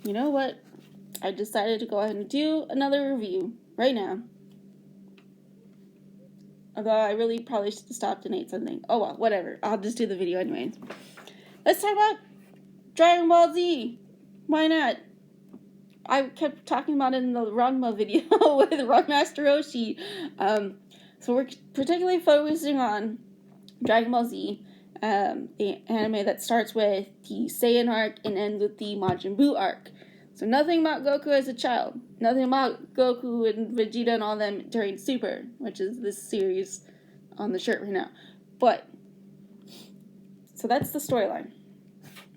you know what? I decided to go ahead and do another review right now. Although I really probably should have stopped and ate something. Oh well, whatever. I'll just do the video anyways. Let's talk about Dragon Ball Z. Why not? I kept talking about it in the Ranma video with Master Roshi. So we're particularly focusing on Dragon Ball Z, the anime that starts with the Saiyan arc and ends with the Majin Buu arc. So nothing about Goku as a child. Nothing about Goku and Vegeta and all them during Super, which is this series on the shirt right now. But, so that's the storyline.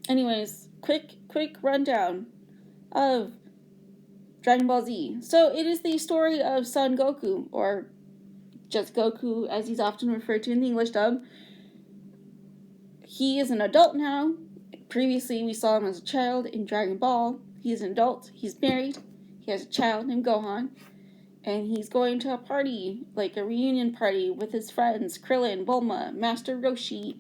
Anyways, quick rundown of Dragon Ball Z. So it is the story of Son Goku, or just Goku as he's often referred to in the English dub. He is an adult now. Previously we saw him as a child in Dragon Ball. He's an adult, he's married, he has a child named Gohan, and he's going to a party, like a reunion party with his friends, Krillin, Bulma, Master Roshi.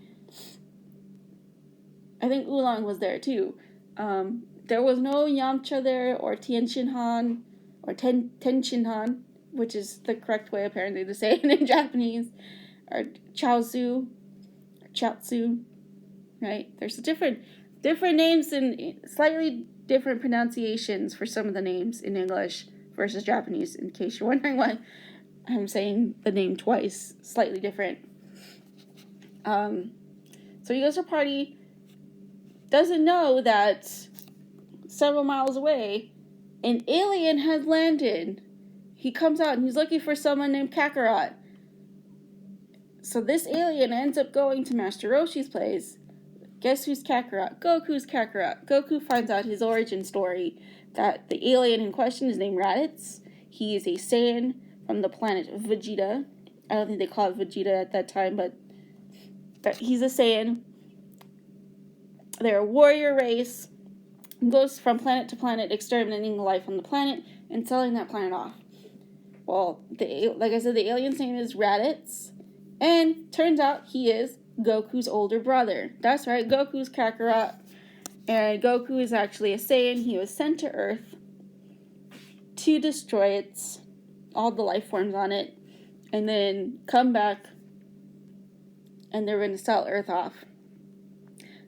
I think Oolong was there too. There was no Yamcha there, or Tien Han, or Ten Han, which is the correct way apparently to say it in Japanese, or Chaozu, or Chaozu, right? There's different names and slightly different pronunciations for some of the names in English versus Japanese, in case you're wondering why I'm saying the name twice, slightly different. So he goes to a party, doesn't know that several miles away, an alien has landed. He comes out and he's looking for someone named Kakarot. So this alien ends up going to Master Roshi's place. Guess who's Kakarot? Goku's Kakarot. Goku finds out his origin story, that the alien in question is named Raditz. He is a Saiyan from the planet Vegeta. I don't think they call it Vegeta at that time, but he's a Saiyan. They're a warrior race. Goes from planet to planet, exterminating life on the planet and selling that planet off. Well, like I said, the alien's name is Raditz, and turns out he is Goku's older brother. That's right, Goku's Kakarot, and Goku is actually a Saiyan. He was sent to Earth to destroy all the life forms on it, and then come back, and they're going to sell Earth off.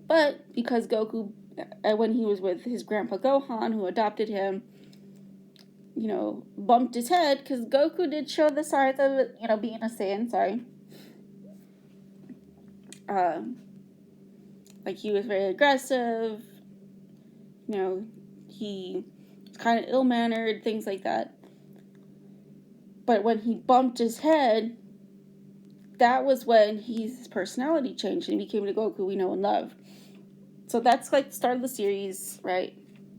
But because Goku, when he was with his grandpa Gohan, who adopted him, bumped his head, because Goku did show the signs of, being a Saiyan, like he was very aggressive, he was kind of ill-mannered, things like that. But when he bumped his head, that was when his personality changed and he became the Goku we know and love. So that's like the start of the series, right?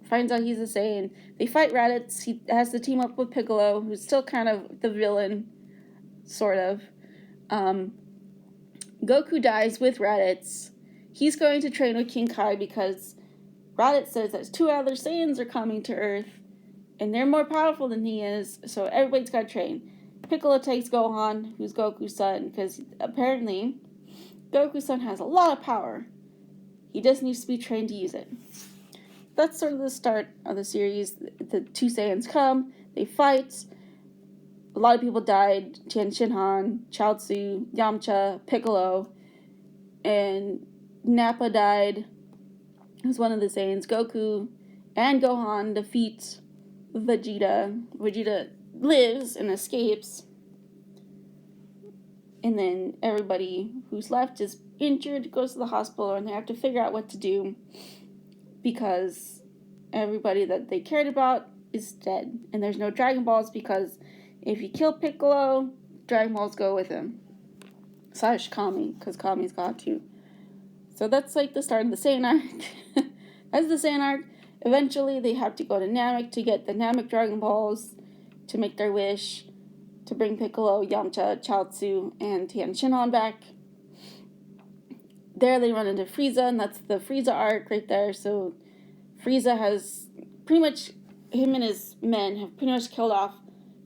Finds out he's a Saiyan. They fight Raditz. He has to team up with Piccolo, who's still kind of the villain, sort of. Goku dies with Raditz. He's going to train with King Kai because Raditz says that 2 other Saiyans are coming to Earth, and they're more powerful than he is, so everybody's got to train. Piccolo takes Gohan, who's Goku's son, because apparently Goku's son has a lot of power. He just needs to be trained to use it. That's sort of the start of the series. The 2 Saiyans come, they fight. A lot of people died. Tien Han, Chaozu, Yamcha, Piccolo, and Nappa died. He was one of the Saiyans. Goku and Gohan defeat Vegeta. Vegeta lives and escapes. And then everybody who's left is injured, goes to the hospital, and they have to figure out what to do because everybody that they cared about is dead. And there's no Dragon Balls because if you kill Piccolo, Dragon Balls go with him. / Kami, because Kami's God too. So that's like the start of the Saiyan arc. That's the Saiyan arc. Eventually they have to go to Namek to get the Namek Dragon Balls to make their wish to bring Piccolo, Yamcha, Chaozu, and Tien Han back. There they run into Frieza, and that's the Frieza arc right there. So Frieza has pretty much, him and his men have pretty much killed off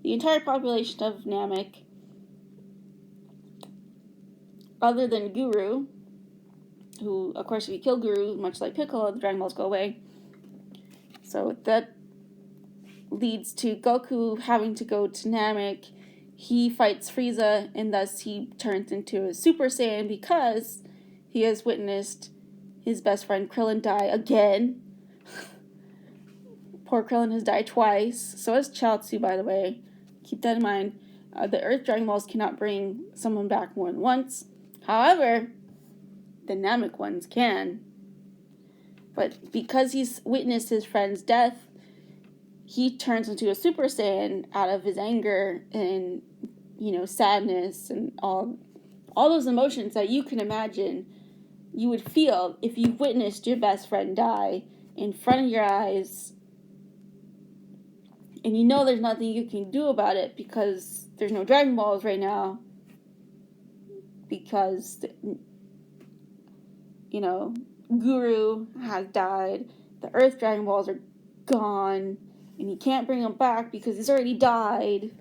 the entire population of Namek, other than Guru, who, of course, if you kill Guru, much like Piccolo, the Dragon Balls go away. So that leads to Goku having to go to Namek. He fights Frieza, and thus he turns into a Super Saiyan because he has witnessed his best friend Krillin die again. Poor Krillin has died twice. So has Chaozu, by the way. Keep that in mind. The Earth Dragon Balls cannot bring someone back more than once. However, the Namek ones can. But because he's witnessed his friend's death, he turns into a Super Saiyan out of his anger and, sadness and all those emotions that you can imagine you would feel if you witnessed your best friend die in front of your eyes, and there's nothing you can do about it because there's no Dragon Balls right now, because, Guru has died, the Earth Dragon Balls are gone, and he can't bring them back because he's already died,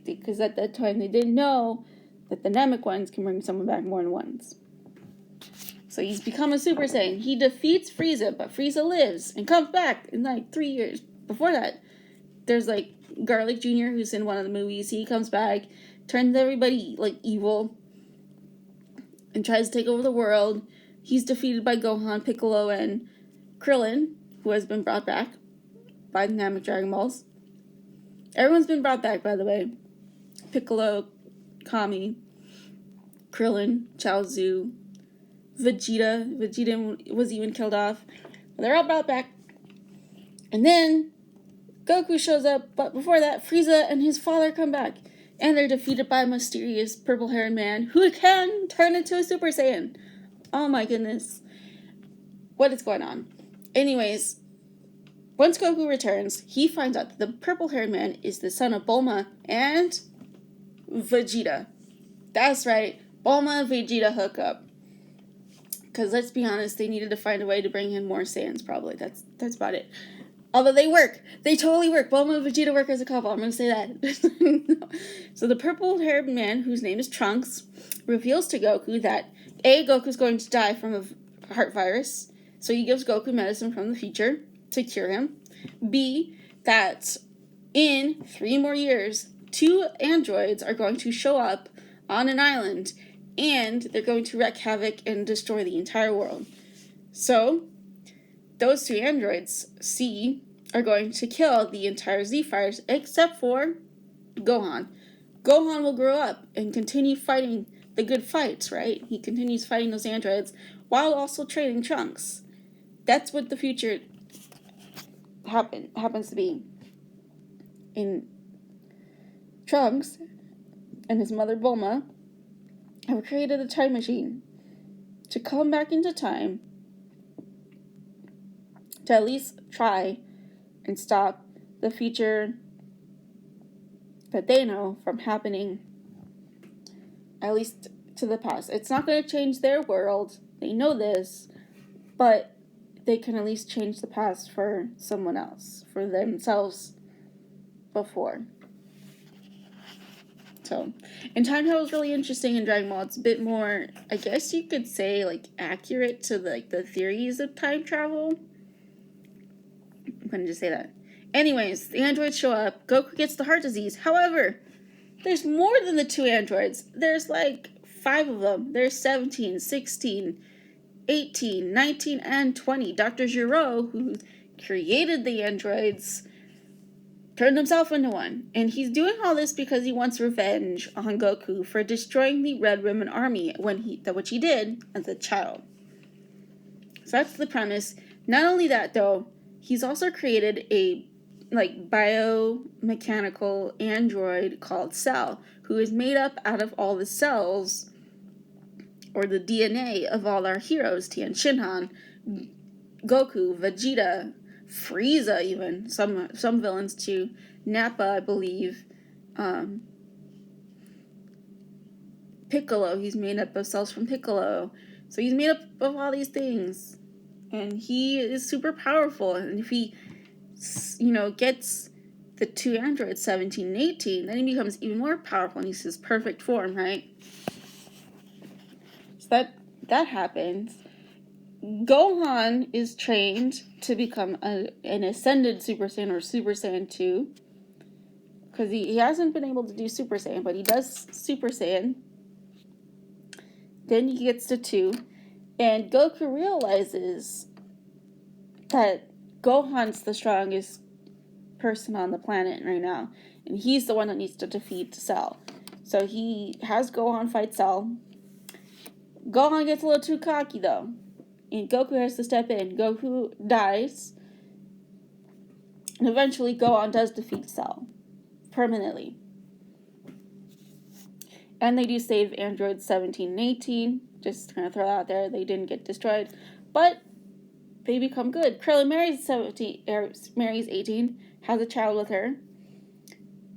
because at that time they didn't know that the Namek ones can bring someone back more than once. So he's become a Super Saiyan. He defeats Frieza, but Frieza lives and comes back in 3 years. Before that, there's Garlic Jr., who's in one of the movies. He comes back, turns everybody evil, and tries to take over the world. He's defeated by Gohan, Piccolo, and Krillin, who has been brought back by the Namek Dragon Balls. Everyone's been brought back, by the way. Piccolo, Kami, Krillin, Chaozu, Vegeta. Vegeta was even killed off. They're all brought back. And then Goku shows up, but before that, Frieza and his father come back. And they're defeated by a mysterious purple-haired man who can turn into a Super Saiyan. Oh my goodness. What is going on? Anyways, once Goku returns, he finds out that the purple-haired man is the son of Bulma and Vegeta. That's right, Bulma and Vegeta hook up. Because let's be honest, they needed to find a way to bring in more Saiyans, probably. That's about it. Although they work. They totally work. Bulma and Vegeta work as a couple. I'm going to say that. So the purple-haired man, whose name is Trunks, reveals to Goku that A, Goku's going to die from a heart virus. So he gives Goku medicine from the future to cure him. B, that in 3 more years, 2 androids are going to show up on an island, and they're going to wreak havoc and destroy the entire world. So those 2 androids, C, are going to kill the entire Z-Fighters except for Gohan. Gohan will grow up and continue fighting the good fights, right? He continues fighting those androids while also training Trunks. That's what the future happens to be. In Trunks and his mother Bulma have created a time machine to come back into time to at least try and stop the future that they know from happening, at least to the past. It's not going to change their world. They know this, but they can at least change the past for someone else, for themselves before. So, and time travel is really interesting in Dragon Ball. It's a bit more, I guess you could say, accurate to the theories of time travel. I'm going to just say that. Anyways, the androids show up. Goku gets the heart disease. However, there's more than the 2 androids. There's 5 of them. There's 17, 16, 18, 19, and 20. Dr. Giro, who created the androids, turned himself into one. And he's doing all this because he wants revenge on Goku for destroying the Red Ribbon Army, which he did as a child. So that's the premise. Not only that, though, he's also created a biomechanical android called Cell, who is made up out of all the cells, or the DNA of all our heroes, Tien Shinhan, Goku, Vegeta, Frieza even, some villains too, Nappa, I believe, Piccolo, he's made up of cells from Piccolo, so he's made up of all these things, and he is super powerful, and if he gets the 2 androids, 17 and 18, then he becomes even more powerful, and he's his perfect form, right? So that happens. Gohan is trained to become an ascended Super Saiyan or Super Saiyan 2. Because he hasn't been able to do Super Saiyan, but he does Super Saiyan. Then he gets to 2. And Goku realizes that Gohan's the strongest person on the planet right now. And he's the one that needs to defeat Cell. So he has Gohan fight Cell. Gohan gets a little too cocky, though. And Goku has to step in. Goku dies. And eventually Gohan does defeat Cell. Permanently. And they do save androids 17 and 18. Just kind of throw that out there. They didn't get destroyed. But they become good. Krillin marries 18. Has a child with her.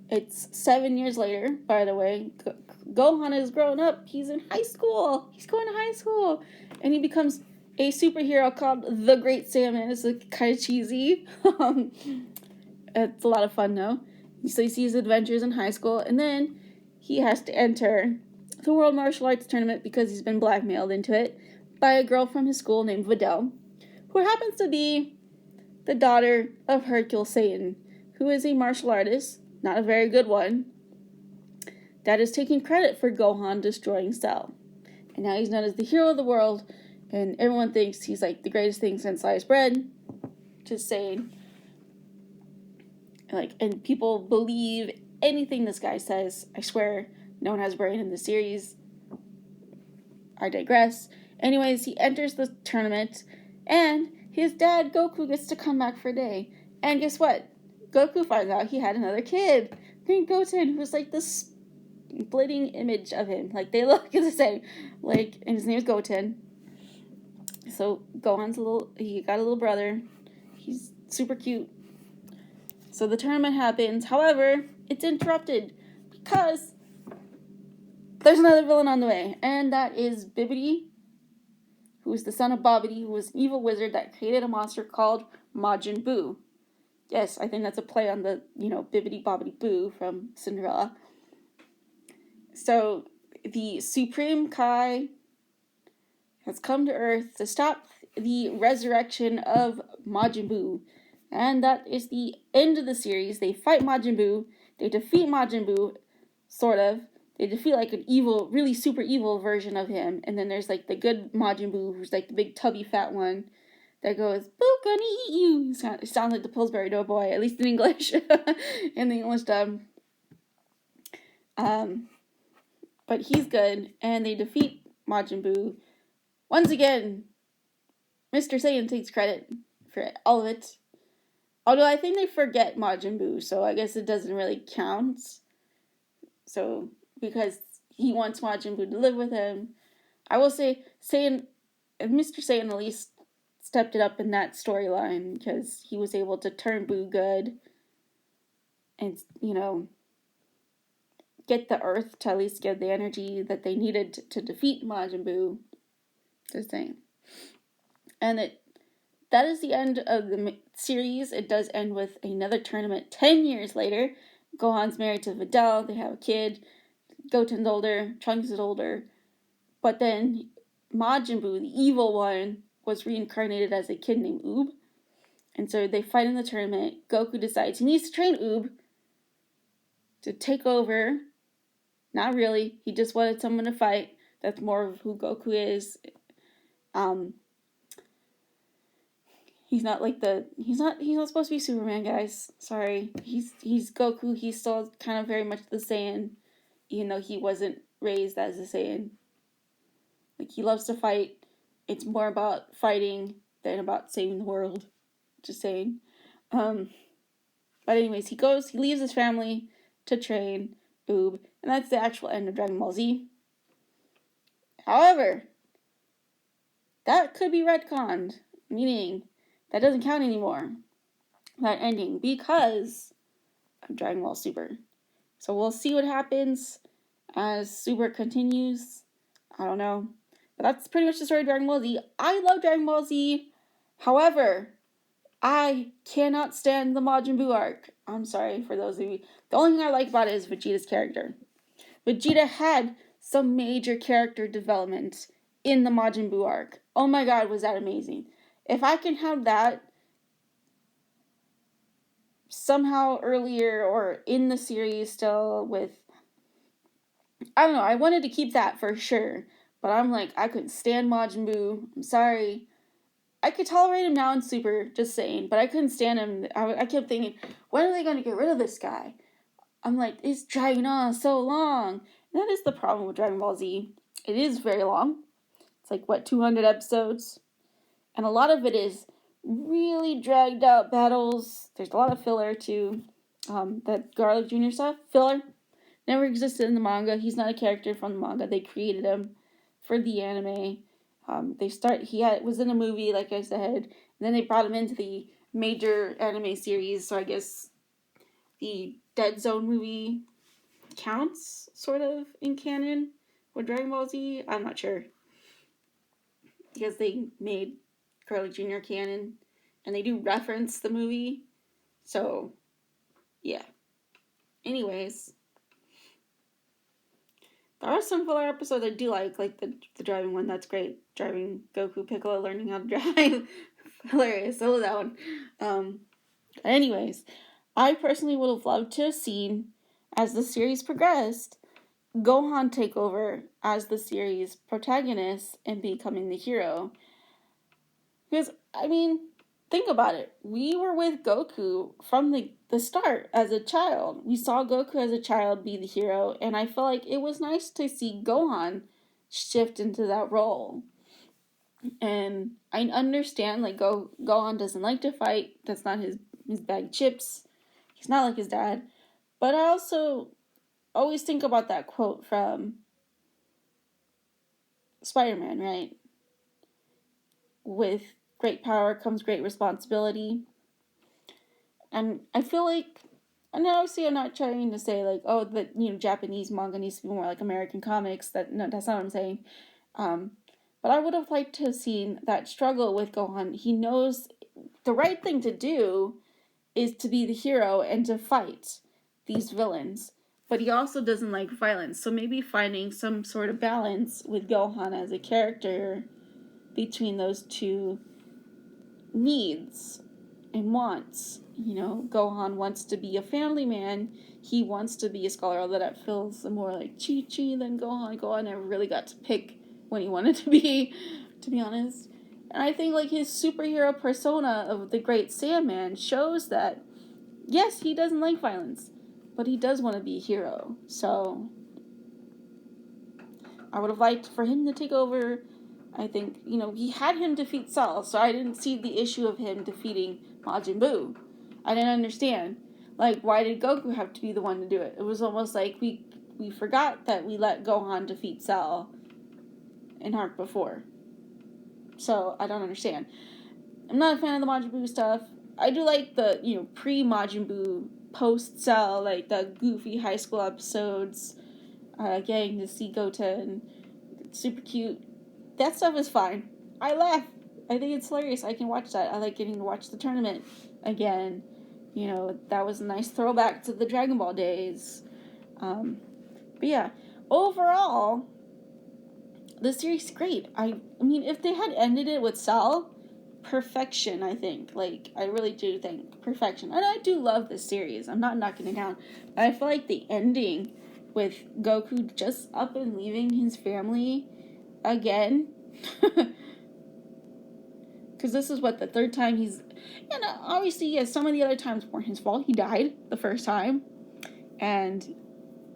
It's 7 years later, by the way. Gohan is grown up. He's in high school. He's going to high school. And he becomes a superhero called the Great Saiyaman. It's like kind of cheesy. It's a lot of fun, though. So he sees adventures in high school. And then he has to enter the World Martial Arts Tournament because he's been blackmailed into it by a girl from his school named Videl, who happens to be the daughter of Hercule Satan, who is a martial artist, not a very good one, that is taking credit for Gohan destroying Cell. And now he's known as the hero of the world, and everyone thinks he's like the greatest thing since sliced bread. Just saying. And people believe anything this guy says. I swear, no one has a brain in this series. I digress. Anyways, he enters the tournament, and his dad, Goku, gets to come back for a day. And guess what? Goku finds out he had another kid named Goten, who's like this splitting image of him. Like, they look the same. And his name is Goten. So, Gohan's he got a little brother. He's super cute. So the tournament happens. However, it's interrupted because there's another villain on the way. And that is Bibbidi, who is the son of Bobbidi, who was an evil wizard that created a monster called Majin Buu. Yes, I think that's a play on the, Bibbidi Bobbidi Boo from Cinderella. So the Supreme Kai has come to Earth to stop the resurrection of Majin Buu. And that is the end of the series. They fight Majin Buu. They defeat Majin Buu, sort of. They defeat an evil, really super evil version of him. And then there's the good Majin Buu, who's the big tubby fat one that goes, "Boo, gonna eat you." It sounds like the Pillsbury Doughboy, at least in English. In the English dub. But he's good. And they defeat Majin Buu. Once again, Mr. Satan takes credit for all of it. Although I think they forget Majin Buu, so I guess it doesn't really count. So, because he wants Majin Buu to live with him. I will say, Mr. Satan at least stepped it up in that storyline, because he was able to turn Buu good. And, get the Earth to at least get the energy that they needed to defeat Majin Buu. Just saying. And that is the end of the series. It does end with another tournament 10 years later. Gohan's married to Videl. They have a kid. Goten's older. Trunks is older. But then Majin Buu, the evil one, was reincarnated as a kid named Oob. And so they fight in the tournament. Goku decides he needs to train Oob to take over. Not really. He just wanted someone to fight. That's more of who Goku is. He's not he's not supposed to be Superman, guys. Sorry. He's Goku. He's still kind of very much the Saiyan, even though he wasn't raised as a Saiyan. He loves to fight. It's more about fighting than about saving the world. Just saying. But anyways, he leaves his family to train Oob, and that's the actual end of Dragon Ball Z. However, that could be retconned, meaning that doesn't count anymore, that ending, because of Dragon Ball Super. So we'll see what happens as Super continues. I don't know. But that's pretty much the story of Dragon Ball Z. I love Dragon Ball Z. However, I cannot stand the Majin Buu arc. I'm sorry for those of you. The only thing I like about it is Vegeta's character. Vegeta had some major character development in the Majin Buu arc. Oh my god, was that amazing. If I can have that somehow earlier or in the series still with, I don't know, I wanted to keep that for sure. But I'm like, I couldn't stand Majin Buu. I'm sorry. I could tolerate him now in Super, just saying, but I couldn't stand him. I kept thinking, when are they going to get rid of this guy? I'm like, it's dragging on so long. And that is the problem with Dragon Ball Z. It is very long. It's like, what, 200 episodes? And a lot of it is really dragged out battles. There's a lot of filler, too. That Garlic Jr. stuff, filler, never existed in the manga. He's not a character from the manga. They created him for the anime. He was in a movie, like I said, and then they brought him into the major anime series, so I guess the Dead Zone movie counts, sort of, in canon with Dragon Ball Z. I'm not sure. Because they made Garlic Jr. canon, and they do reference the movie, so, yeah. Anyways, there are some filler episodes I do like the driving one. That's great. Driving Goku Piccolo learning how to drive. Hilarious. I love that one. Anyways, I personally would have loved to have seen, as the series progressed, Gohan take over as the series protagonist and becoming the hero. Because, I mean, think about it. We were with Goku from the start as a child. We saw Goku as a child be the hero, and I feel like it was nice to see Gohan shift into that role. And I understand, like, Gohan doesn't like to fight. That's not his bag of chips. He's not like his dad. But I also always think about that quote from Spider-Man, right? With great power comes great responsibility. And I feel like, and obviously I'm not trying to say like, oh, that, Japanese manga needs to be more like American comics. No, that's not what I'm saying. But I would have liked to have seen that struggle with Gohan. He knows the right thing to do is to be the hero and to fight these villains. But he also doesn't like violence. So maybe finding some sort of balance with Gohan as a character between those two needs and wants. Gohan wants to be a family man. He wants to be a scholar, although that feels more like Chi-Chi than Gohan. Gohan never really got to pick when he wanted to be honest. And I think, like, his superhero persona of the Great Sandman shows that, yes, he doesn't like violence, but he does want to be a hero. So, I would have liked for him to take over. I think, he had him defeat Cell, so I didn't see the issue of him defeating Majin Buu. I didn't understand. Like, why did Goku have to be the one to do it? It was almost like we forgot that we let Gohan defeat Cell in Arc before. So, I don't understand. I'm not a fan of the Majin Buu stuff. I do like the, pre-Majin Buu, post-Cell, like the goofy high school episodes, getting to see Goten, super cute. That stuff is fine. I laugh. I think it's hilarious. I can watch that. I like getting to watch the tournament again. That was a nice throwback to the Dragon Ball days. But yeah, overall, the series is great. I mean, if they had ended it with Cell, perfection, I think. Like, I really do think perfection. And I do love this series. I'm not knocking it down. But I feel like the ending with Goku just up and leaving his family again, because this is the third time he's, and obviously, yes, some of the other times weren't his fault. He died the first time, and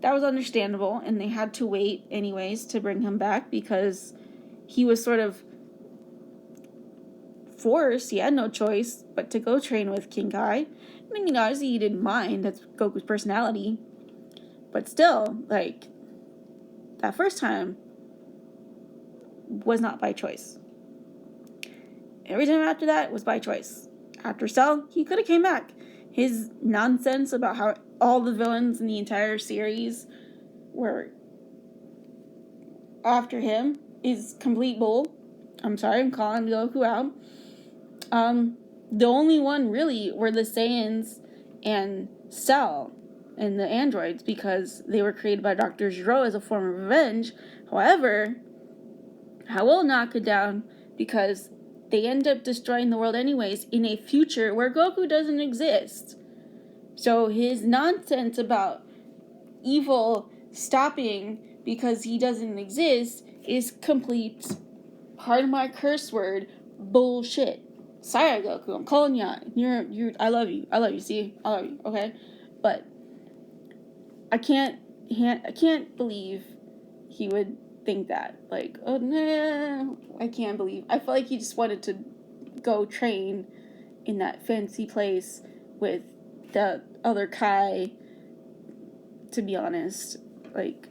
that was understandable, and they had to wait anyways to bring him back because he was sort of forced. He had no choice but to go train with King Kai. I mean, obviously he didn't mind. That's Goku's personality, but still, like, that first time was not by choice. Every time after that was by choice. After Cell, he could have came back. His nonsense about how all the villains in the entire series were after him is complete bull. I'm sorry, I'm calling Goku out. The only one really were the Saiyans and Cell and the androids because they were created by Dr. Gero as a form of revenge. However, I will knock it down because they end up destroying the world anyways in a future where Goku doesn't exist. So his nonsense about evil stopping because he doesn't exist is complete, pardon my curse word, bullshit. Sorry, Goku, I'm calling you out. You're, I love you, see? I love you, okay? But I can't believe he would think that. Like, oh, no, I can't believe. I feel like he just wanted to go train in that fancy place with the other Kai, to be honest. Like,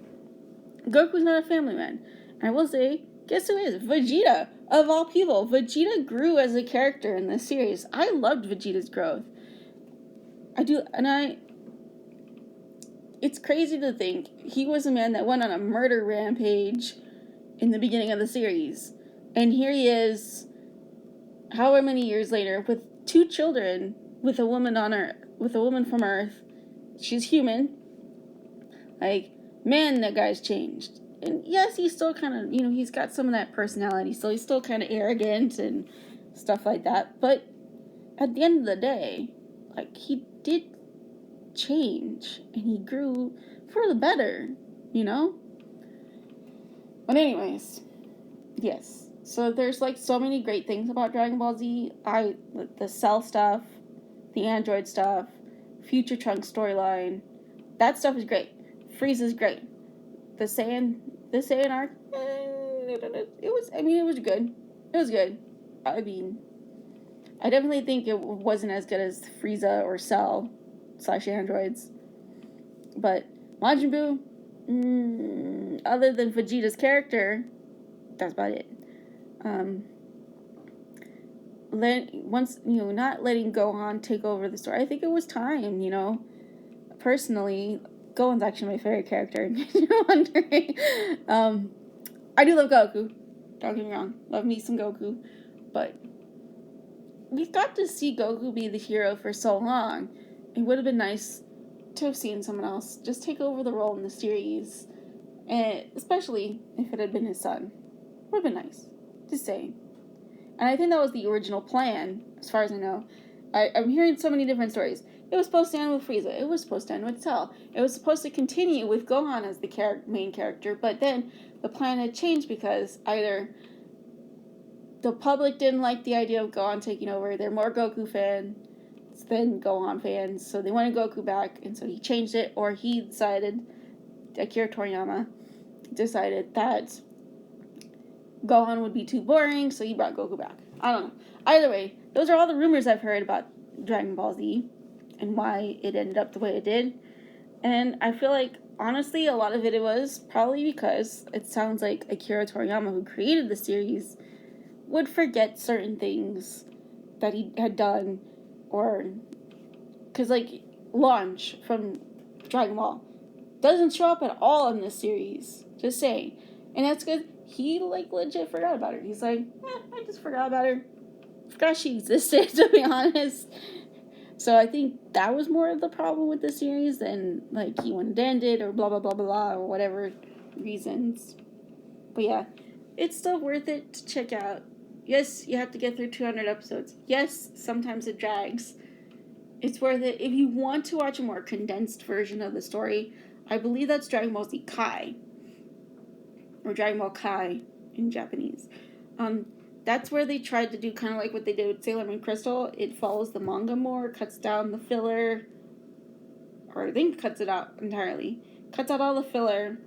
Goku's not a family man. And I will say, guess who is? Vegeta, of all people. Vegeta grew as a character in this series. I loved Vegeta's growth. I do, and it's crazy to think he was a man that went on a murder rampage in the beginning of the series. And here he is, however many years later, with 2 children, with a woman from Earth. She's human. Like, man, that guy's changed. And yes, he's still kind of, he's got some of that personality, so he's still kind of arrogant and stuff like that. But at the end of the day, like, he did change, and he grew for the better, But anyways, yes. So there's, like, so many great things about Dragon Ball Z. The Cell stuff, the Android stuff, Future Trunks storyline, that stuff is great. Frieza's great. The Saiyan arc, it was good. It was good. I mean, I definitely think it wasn't as good as Frieza or Cell / androids. But Majin Buu, other than Vegeta's character, that's about it. Not letting Gohan take over the story. I think it was time, Personally, Gohan's actually my favorite character, if you're wondering. I do love Goku. Don't get me wrong. Love me some Goku. But we've got to see Goku be the hero for so long. It would have been nice to have seen someone else just take over the role in the series. And especially if it had been his son. Would have been nice. Just saying. And I think that was the original plan, as far as I know. I'm hearing so many different stories. It was supposed to end with Frieza. It was supposed to end with Cell. It was supposed to continue with Gohan as the main character, but then the plan had changed because either the public didn't like the idea of Gohan taking over. They're more Goku fans than Gohan fans, so they wanted Goku back, and so he changed it, or he decided, Akira Toriyama decided that Gohan would be too boring, so he brought Goku back. I don't know. Either way, those are all the rumors I've heard about Dragon Ball Z and why it ended up the way it did. And I feel like, honestly, a lot of it was probably because it sounds like Akira Toriyama, who created the series, would forget certain things that he had done, or because, like, Launch from Dragon Ball doesn't show up at all in this series. Just saying. And that's good. He, like, legit forgot about her. He's like, I just forgot about her. Forgot she existed, to be honest. So I think that was more of the problem with the series than, like, he wanted to end it, or blah, blah, blah, blah, blah, or whatever reasons. But yeah, it's still worth it to check out. Yes, you have to get through 200 episodes. Yes, sometimes it drags. It's worth it. If you want to watch a more condensed version of the story, I believe that's Dragon Ball Z Kai. Or Dragon Ball Kai in Japanese. That's where they tried to do kind of like what they did with Sailor Moon Crystal. It follows the manga more, cuts down the filler, or I think cuts it out entirely. Cuts out all the filler,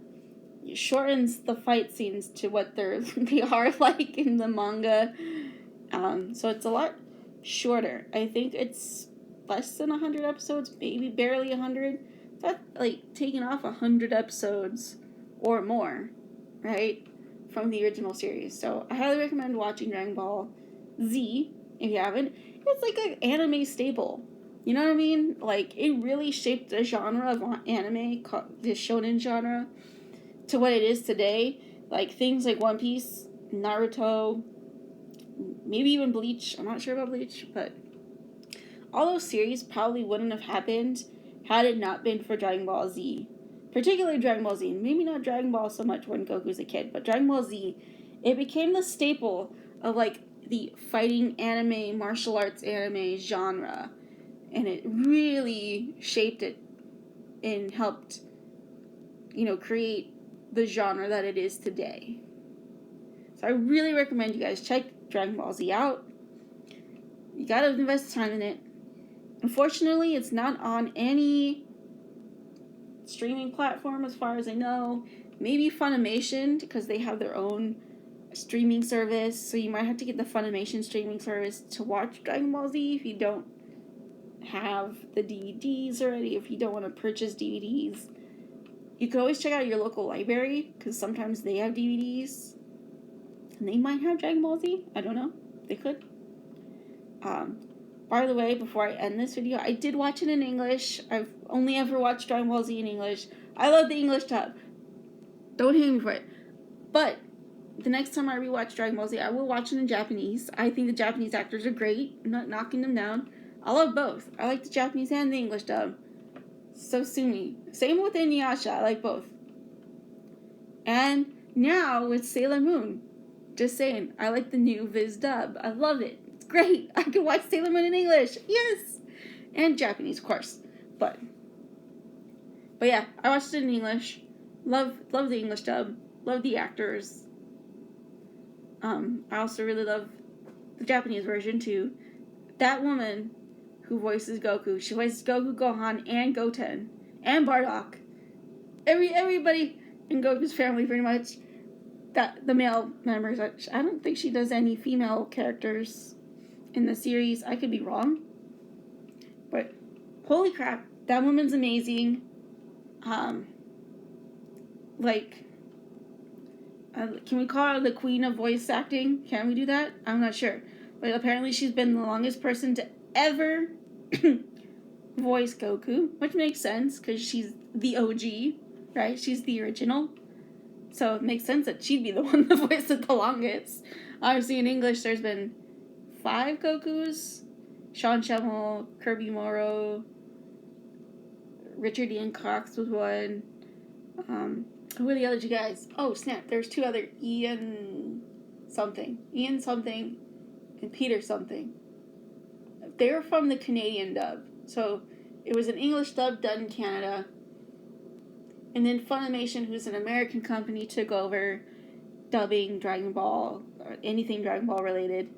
shortens the fight scenes to what they are like in the manga. So it's a lot shorter. I think it's less than 100 episodes, maybe barely 100. That's like taking off 100 episodes or more, right? From the original series. So I highly recommend watching Dragon Ball Z if you haven't. It's like an anime staple. You know what I mean? Like, it really shaped the genre of anime, the shonen genre, to what it is today. Like, things like One Piece, Naruto, maybe even Bleach. I'm not sure about Bleach, but all those series probably wouldn't have happened had it not been for Dragon Ball Z. Particularly Dragon Ball Z. Maybe not Dragon Ball so much when Goku's a kid, but Dragon Ball Z, it became the staple of like the fighting anime, martial arts anime genre, and it really shaped it and helped, create the genre that it is today. So I really recommend you guys check Dragon Ball Z out. You gotta invest time in it. Unfortunately, it's not on any streaming platform as far as I know. Maybe Funimation, because they have their own streaming service, so you might have to get the Funimation streaming service to watch Dragon Ball Z if you don't have the DVDs already, if you don't want to purchase DVDs. You can always check out your local library, because sometimes they have DVDs, and they might have Dragon Ball Z. I don't know. They could. By the way, before I end this video, I did watch it in English. I've only ever watched Dragon Ball Z in English. I love the English dub. Don't hate me for it. But the next time I rewatch Dragon Ball Z, I will watch it in Japanese. I think the Japanese actors are great. I'm not knocking them down. I love both. I like the Japanese and the English dub. So sue me. Same with Inuyasha. I like both. And now with Sailor Moon. Just saying. I like the new Viz dub. I love it. It's great. I can watch Sailor Moon in English. Yes. And Japanese, of course. But yeah, I watched it in English. Love the English dub. Love the actors. I also really love the Japanese version too. That woman who voices Goku, she voices Goku, Gohan, and Goten, and Bardock. Everybody in Goku's family, pretty much. That the male members. I don't think she does any female characters in the series. I could be wrong, but holy crap, that woman's amazing. Can we call her the queen of voice acting? Can we do that? I'm not sure. But apparently she's been the longest person to ever voice Goku, which makes sense because she's the OG, right? She's the original. So it makes sense that she'd be the one to voice it the longest. Obviously in English there's been 5 Gokus. Sean Schemmel, Kirby Morrow, Richard Ian Cox was one. Who are the other 2 guys? Oh, snap. There's 2 other Ian something, and Peter something. They were from the Canadian dub. So it was an English dub done in Canada. And then Funimation, who's an American company, took over dubbing Dragon Ball, or anything Dragon Ball related.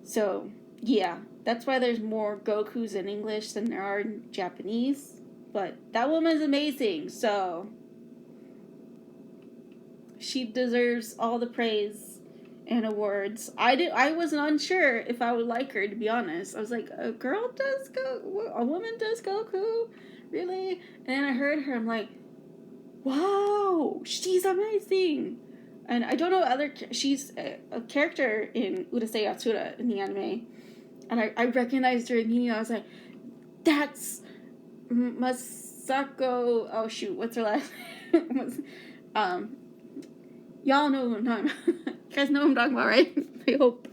So, yeah. That's why there's more Gokus in English than there are in Japanese. But that woman's amazing, so she deserves all the praise and awards. I was unsure if I would like her, to be honest. I was like, a woman does Goku? Really? And then I heard her, I'm like, wow, she's amazing. And I don't know she's a character in Urusei Yatsura in the anime. And I recognized her immediately. I was like, that's Masako. Oh shoot, what's her last name? Y'all know who you guys know who I'm talking about, right? I hope.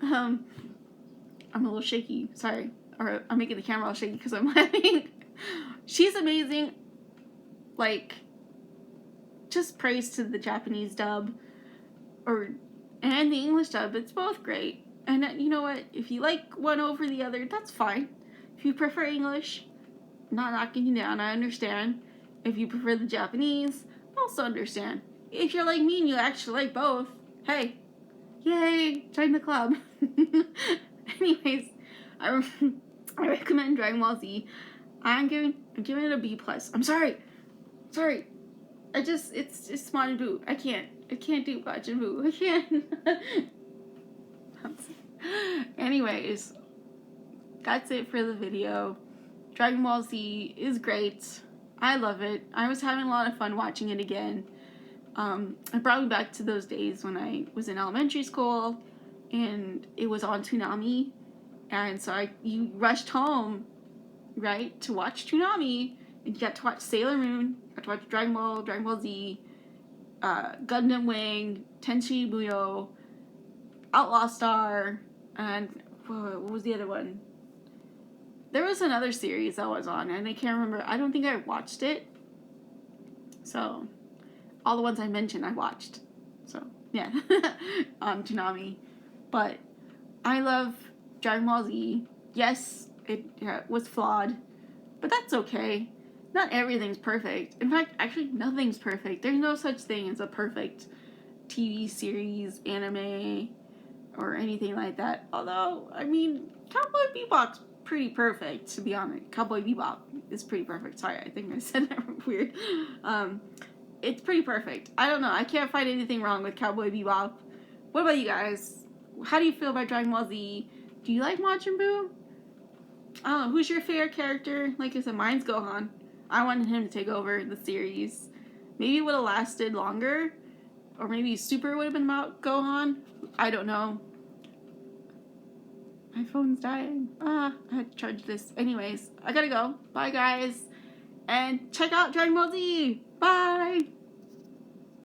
I'm a little shaky. Sorry, or I'm making the camera all shaky because I'm laughing. She's amazing. Like, just praise to the Japanese dub, and the English dub. It's both great. And you know what? If you like one over the other, that's fine. If you prefer English, not knocking you down, I understand. If you prefer the Japanese, also understand. If you're like me and you actually like both, hey, yay, join the club. Anyways, I recommend Dragon Ball Z. I'm giving it a B+. I'm sorry. It's Majin Buu. I can't do Majin Buu. I can't. Anyways, that's it for the video. Dragon Ball Z is great. I love it. I was having a lot of fun watching it again. It brought me back to those days when I was in elementary school and it was on Toonami, and so you rushed home, right, to watch Toonami, and you got to watch Sailor Moon, got to watch Dragon Ball Z, Gundam Wing, Tenchi Muyo, Outlaw Star, and what was the other one? There was another series that was on, and I can't remember. I don't think I watched it. So, all the ones I mentioned, I watched. So, Yeah. Toonami. But I love Dragon Ball Z. Yes, it was flawed, but that's okay. Not everything's perfect. In fact, actually, nothing's perfect. There's no such thing as a perfect TV series, anime, or anything like that. Although, I mean, Cowboy Bebop's pretty perfect, to be honest. Cowboy Bebop is pretty perfect. Sorry, I think I said that weird. It's pretty perfect. I don't know. I can't find anything wrong with Cowboy Bebop. What about you guys? How do you feel about Dragon Ball Z? Do you like Majin Buu? I don't know. Who's your favorite character? Like I said, mine's Gohan. I wanted him to take over the series. Maybe it would have lasted longer. Or maybe Super would have been about Gohan. I don't know. My phone's dying. I had to charge this. Anyways, I gotta go. Bye, guys. And check out Dragon Ball Z. Bye.